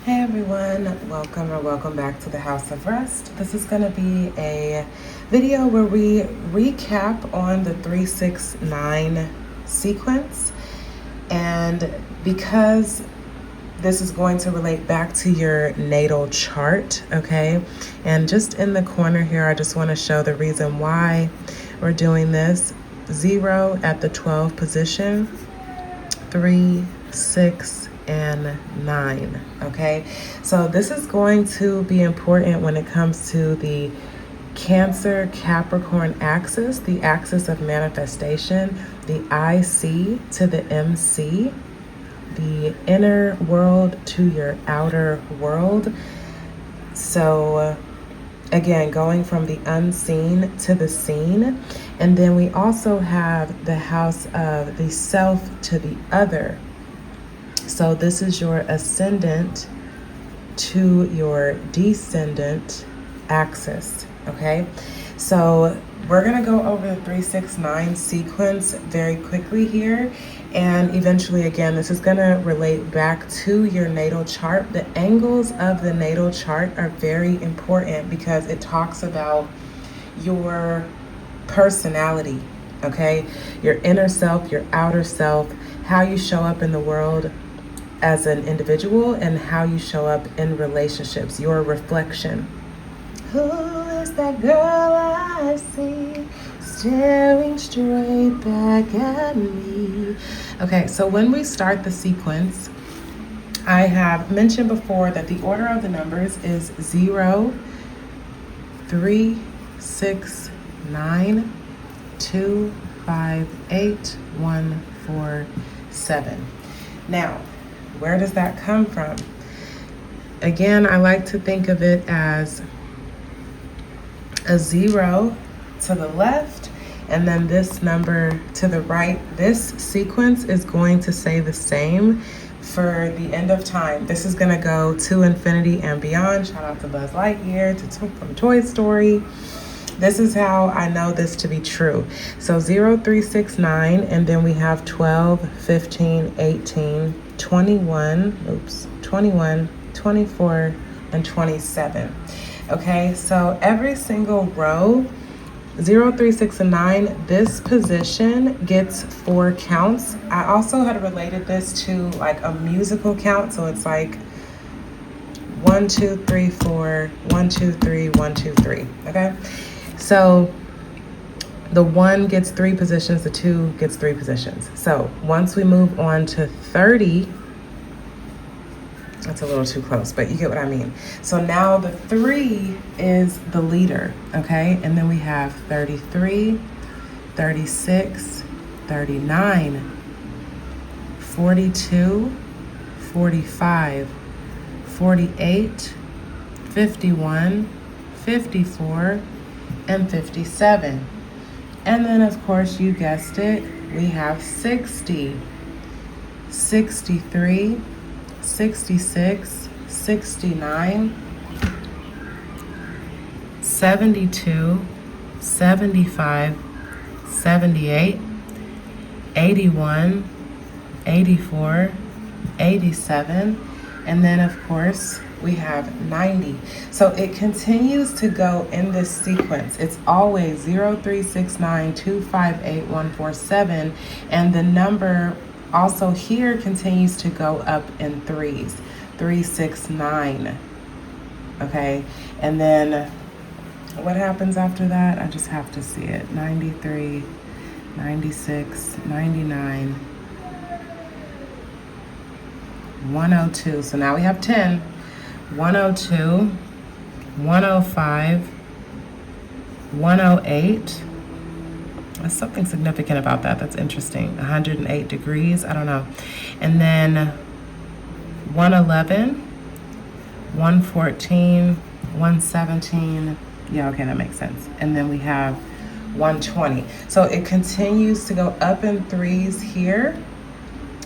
Hey everyone, welcome back to the House of Rest. This is going to be a video where we recap on the 369 sequence, and because this is going to relate back to your natal chart, okay? And just in the corner here, I just want to show the reason why we're doing this. 0 at the 12 position, 3, 6, and 9, okay? So this is going to be important when it comes to the Cancer Capricorn axis, the axis of manifestation, the IC to the MC, the inner world to your outer world. So again, going from the unseen to the seen. And then we also have the house of the self to the other. So this is your ascendant to your descendant axis, okay? So we're gonna go over the 369 sequence very quickly here. And eventually, again, this is gonna relate back to your natal chart. The angles of the natal chart are very important because it talks about your personality, okay? Your inner self, your outer self, how you show up in the world as an individual and how you show up in relationships, your reflection. Who is that girl I see staring straight back at me? Okay, so when we start the sequence, I have mentioned before that the order of the numbers is 0, 3, 6, 9, 2, 5, 8, 1, 4, 7. Now, where does that come from? Again, I like to think of it as a 0 to the left, and then this number to the right. This sequence is going to say the same for the end of time. This is going to go to infinity and beyond. Shout out to Buzz Lightyear from Toy Story. This is how I know this to be true. So 0, 3, 6, 9, and then we have 12, 15, 18, 21, 24, and 27. Okay, so every single row, 0, 3, 6, and 9, this position gets 4 counts. I also had related this to like a musical count, so it's like 1, 2, 3, 4, 1, 2, 3, 1, 2, 3, okay? So the 1 gets 3 positions, the 2 gets 3 positions. So once we move on to 30, that's a little too close, but you get what I mean. So now the 3 is the leader, okay? And then we have 33, 36, 39, 42, 45, 48, 51, 54, and 57. And then, of course, you guessed it, we have 60, 63, 66, 69, 72, 75, 78, 81, 84, 87, and then, of course, we have 90. So it continues to go in this sequence. It's always 0, 3, 6, 9, 2, 5, 8, 1, 4, 7. And the number also here continues to go up in 3s. 3, 6, 9. Okay. And then what happens after that? I just have to see it. 93, 96, 99, 102. So now we have 10. 102, 105, 108. There's something significant about that. That's interesting. 108 degrees. I don't know. And then 111, 114, 117. Yeah, okay, that makes sense. And then we have 120. So it continues to go up in 3s here.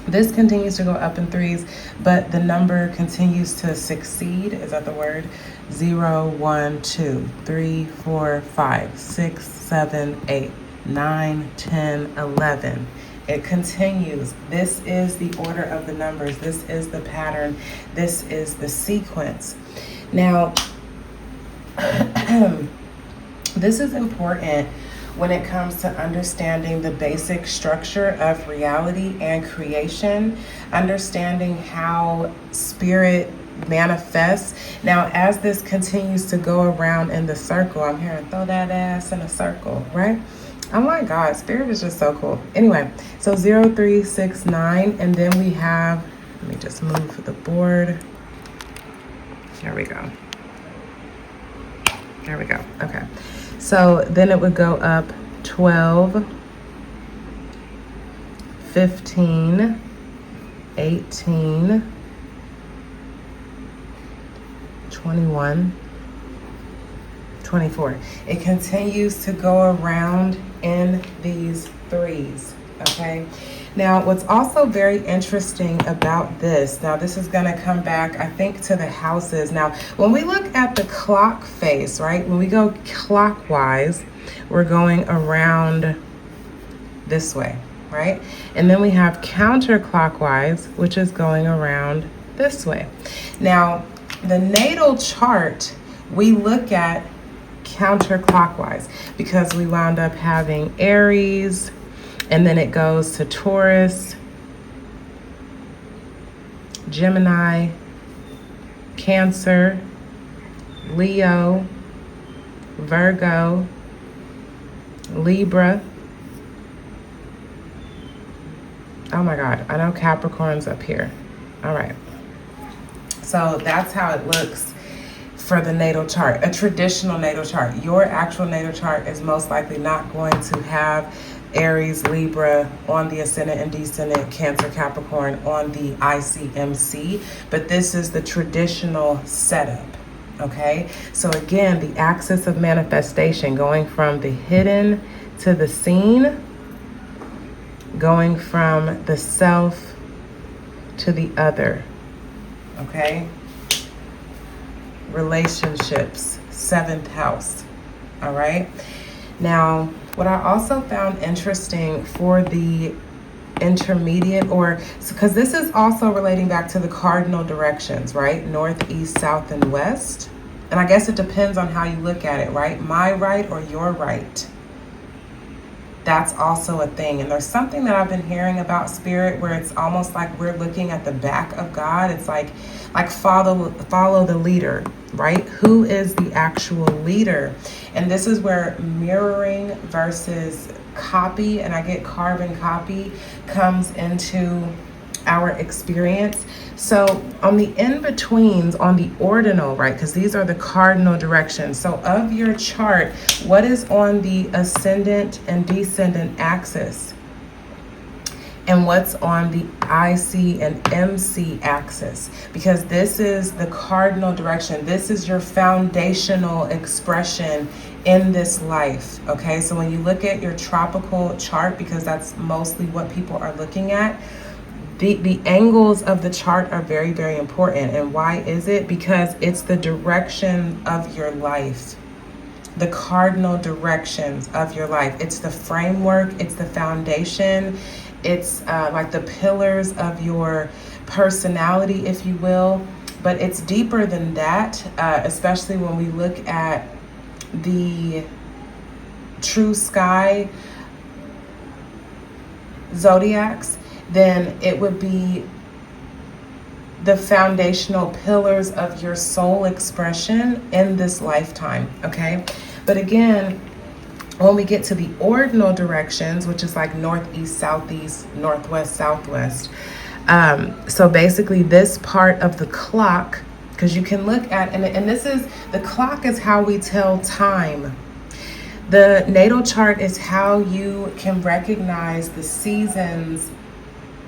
This continues to go up in 3s, but the number continues to succeed. Is that the word? 0, 1, 2, 3, 4, 5, 6, 7, 8, 9, 10, 11. It continues. This is the order of the numbers. This is the pattern. This is the sequence. Now, this is important when it comes to understanding the basic structure of reality and creation, understanding how spirit manifests. Now, as this continues to go around in the circle, I'm hearing throw that ass in a circle, right? Oh my God, spirit is just so cool. Anyway, so 0369, and then we have, let me just move the board. There we go. There we go. Okay. So then it would go up 12, 15, 18, 21, 24. It continues to go around in these threes, okay? Now, what's also very interesting about this, now this is gonna come back, I think, to the houses. Now, when we look at the clock face, right? When we go clockwise, we're going around this way, right? And then we have counterclockwise, which is going around this way. Now, the natal chart, we look at counterclockwise because we wound up having Aries, and then it goes to Taurus, Gemini, Cancer, Leo, Virgo, Libra. Oh my God, I know Capricorn's up here. All right. So that's how it looks for the natal chart, a traditional natal chart. Your actual natal chart is most likely not going to have Aries, Libra on the ascendant and descendant, Cancer, Capricorn on the ICMC, but this is the traditional setup, okay? So again, the axis of manifestation, going from the hidden to the seen, going from the self to the other, okay? Relationships, 7th house, all right? Now, what I also found interesting for the intermediate, because this is also relating back to the cardinal directions, right? North, east, south, and west. And I guess it depends on how you look at it, right? My right or your right. That's also a thing. And there's something that I've been hearing about spirit where it's almost like we're looking at the back of God. It's like follow the leader, right? Who is the actual leader? And this is where mirroring versus copy, and I get carbon copy, comes into our experience. So on the in-betweens, on the ordinal, right, because these are the cardinal directions. So of your chart, what is on the ascendant and descendant axis? And what's on the IC and MC axis? Because this is the cardinal direction. This is your foundational expression in this life, okay? So when you look at your tropical chart, because that's mostly what people are looking at, the angles of the chart are very, very important. And why is it? Because it's the direction of your life. The cardinal directions of your life. It's the framework, it's the foundation, it's like the pillars of your personality, if you will. But it's deeper than that, especially when we look at the true sky zodiacs. Then it would be the foundational pillars of your soul expression in this lifetime, okay? But again, when we get to the ordinal directions, which is like northeast, southeast, northwest, southwest. So basically this part of the clock, because you can look at, and this is, the clock is how we tell time. The natal chart is how you can recognize the seasons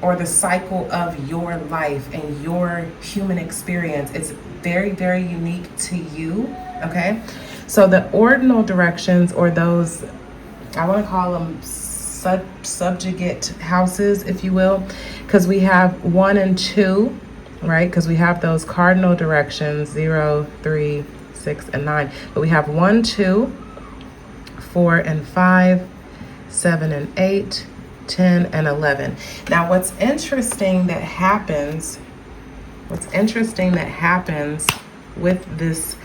or the cycle of your life and your human experience. It's very, very unique to you, okay? So the ordinal directions, or those, I wanna call them subjugate houses, if you will, because we have 1 and 2, right? Because we have those cardinal directions, 0, 3, 6, and 9. But we have 1, 2, 4, and 5, 7, and 8, 10, and 11. Now, what's interesting that happens with this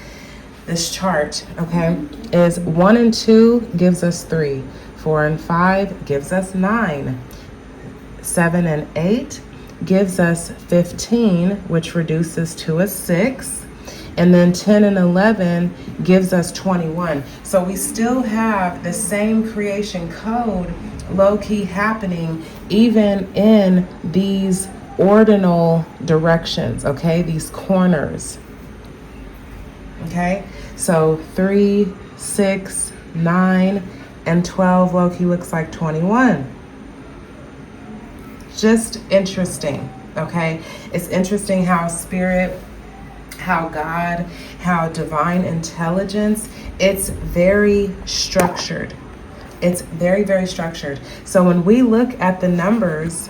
chart, okay, is 1 and 2 gives us 3, 4 and 5 gives us 9, 7 and 8 gives us 15, which reduces to a 6, and then 10 and 11 gives us 21. So we still have the same creation code low-key happening even in these ordinal directions, okay, these corners. Okay, so 3, 6, 9, and 12 low-key looks like 21. Just interesting, okay? It's interesting how spirit, how God, how divine intelligence, it's very structured. It's very, very structured. So when we look at the numbers,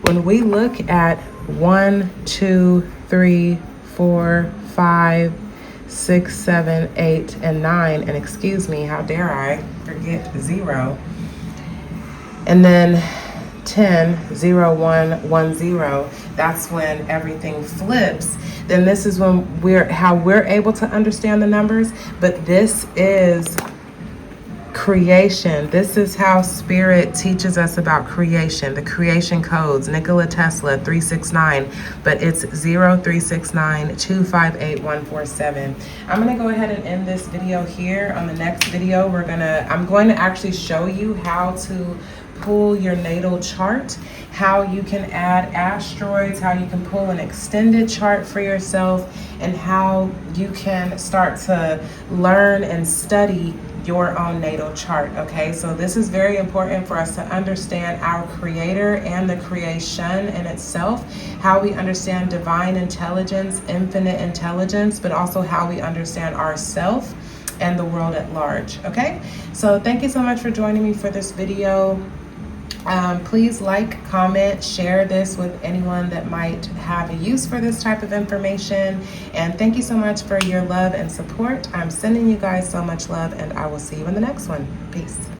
when we look at 1, 2, 3, 4, 5, 6, 7, 8, and 9, and excuse me, how dare I forget 0, and then 10, 0, 1, 1, 0, that's when everything flips. Then this is when how we're able to understand the numbers, but this is creation. This is how spirit teaches us about creation, the creation codes, Nikola Tesla 369, but it's 0369 258 147. I'm going to go ahead and end this video here. On the next video, I'm going to actually show you how to pull your natal chart, how you can add asteroids, how you can pull an extended chart for yourself, and how you can start to learn and study your own natal chart. Okay, so this is very important for us to understand our creator and the creation in itself, how we understand divine intelligence, infinite intelligence, but also how we understand ourselves and the world at large. Okay, so thank you so much for joining me for this video. Please like, comment, share this with anyone that might have a use for this type of information. And thank you so much for your love and support. I'm sending you guys so much love, and I will see you in the next one. Peace.